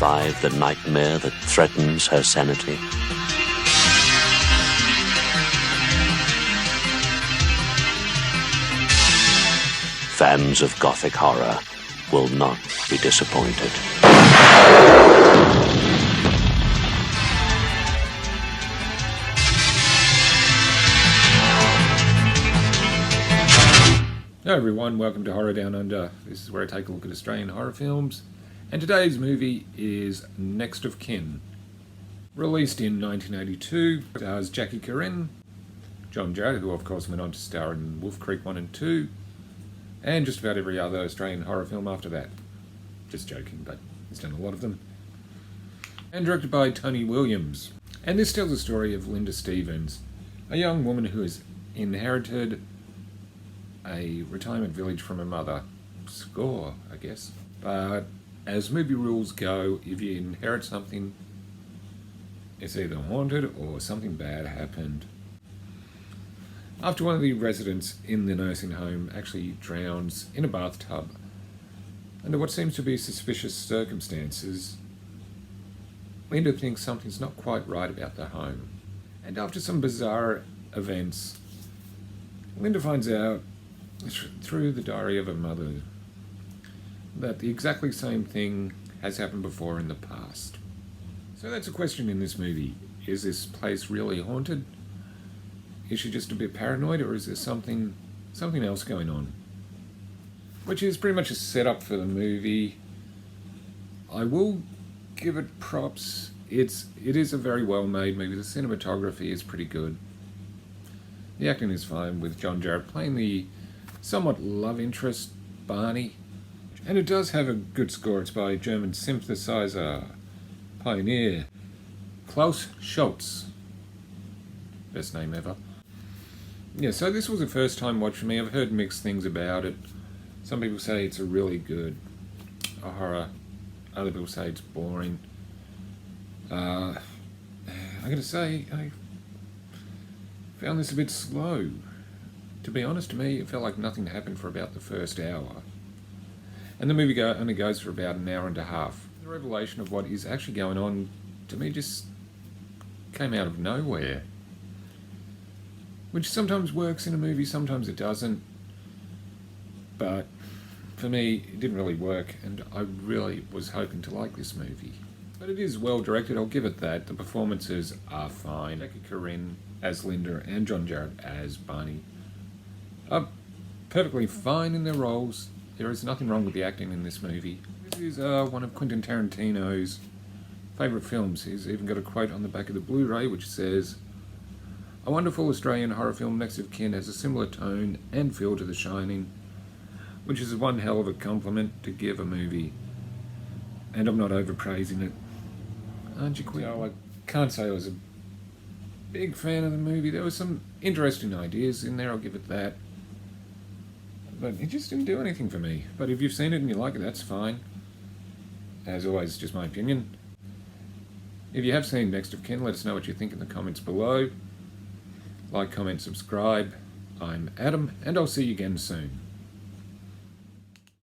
survive the nightmare that threatens her sanity? Fans of Gothic horror will not be disappointed. Hello everyone, welcome to Horror Down Under. This is where I take a look at Australian horror films, and today's movie is Next of Kin. Released in 1982, stars Jackie Corinne, John Jarratt, who of course went on to star in Wolf Creek 1 and 2, and just about every other Australian horror film after that. Just joking, but he's done a lot of them. And directed by Tony Williams. And this tells the story of Linda Stevens, a young woman who has inherited a retirement village from her mother. Score, I guess. But as movie rules go, if you inherit something, it's either haunted or something bad happened. After one of the residents in the nursing home actually drowns in a bathtub under what seems to be suspicious circumstances, Linda thinks something's not quite right about the home. And after some bizarre events, Linda finds out through the diary of her mother that the exactly same thing has happened before in the past. So that's a question in this movie. Is this place really haunted? Is she just a bit paranoid, or is there something else going on? Which is pretty much a setup for the movie. I will give it props. It is a very well made movie. The cinematography is pretty good. The acting is fine, with John Jarratt playing the somewhat love interest Barney. And it does have a good score. It's by German synthesizer pioneer Klaus Schultz. Best name ever. Yeah, so this was a first time watch for me. I've heard mixed things about it. Some people say it's a really good horror. Other people say it's boring. I gotta say, I found this a bit slow. To be honest, to me, it felt like nothing happened for about the first hour. And the movie only goes for about an hour and a half. The revelation of what is actually going on, to me, just came out of nowhere. Which sometimes works in a movie, sometimes it doesn't. But for me, it didn't really work, and I really was hoping to like this movie. But it is well directed, I'll give it that. The performances are fine. Jackie Corinne as Linda and John Jarratt as Barney are perfectly fine in their roles. There is nothing wrong with the acting in this movie. This is one of Quentin Tarantino's favourite films. He's even got a quote on the back of the Blu-ray which says, "A wonderful Australian horror film, Next of Kin, has a similar tone and feel to The Shining," which is one hell of a compliment to give a movie. And I'm not overpraising it. Aren't you queer? I can't say I was a big fan of the movie. There were some interesting ideas in there, I'll give it that. But it just didn't do anything for me. But if you've seen it and you like it, that's fine. As always, it's just my opinion. If you have seen Next of Kin, let us know what you think in the comments below. Like, comment, subscribe. I'm Adam, and I'll see you again soon.